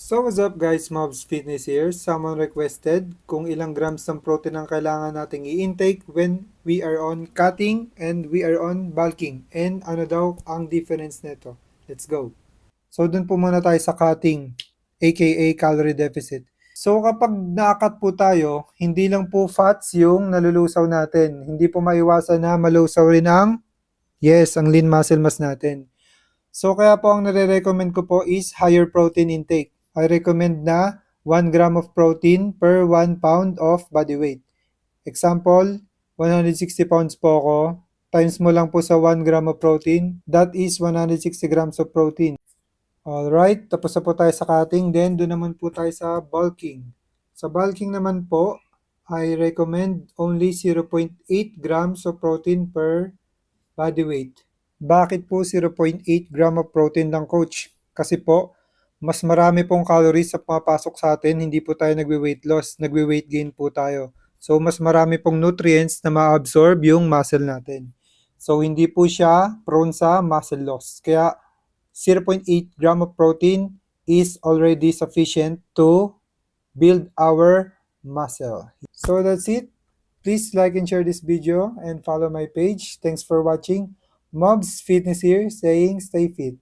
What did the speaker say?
So what's up guys, Mobs Fitness here. Someone requested kung ilang grams ng protein ang kailangan nating i-intake when we are on cutting and we are on bulking. And ano daw ang difference nito? Let's go. So dun po muna tayo sa cutting, aka calorie deficit. So kapag naakat po tayo, hindi lang po fats yung nalulusaw natin. Hindi po maiwasan na malusaw rin ang, yes, ang lean muscle mass natin. So kaya po ang nare-recommend ko po is higher protein intake. I recommend na 1 gram of protein per 1 pound of body weight. Example, 160 pounds po ako. Times mo lang po sa 1 gram of protein. That is 160 grams of protein. Alright, tapos na po tayo sa cutting. Then, doon naman po tayo sa bulking. Sa bulking naman po, I recommend only 0.8 grams of protein per body weight. Bakit po 0.8 gram of protein lang, coach? Kasi po, mas marami pong calories sa pumapasok sa atin, hindi po tayo nagwe-weight loss, nagwe-weight gain po tayo. So, mas marami pong nutrients na ma-absorb yung muscle natin. So, hindi po siya prone sa muscle loss. Kaya, 0.8 gram of protein is already sufficient to build our muscle. So, that's it. Please like and share this video and follow my page. Thanks for watching. Mobs Fitness here saying stay fit.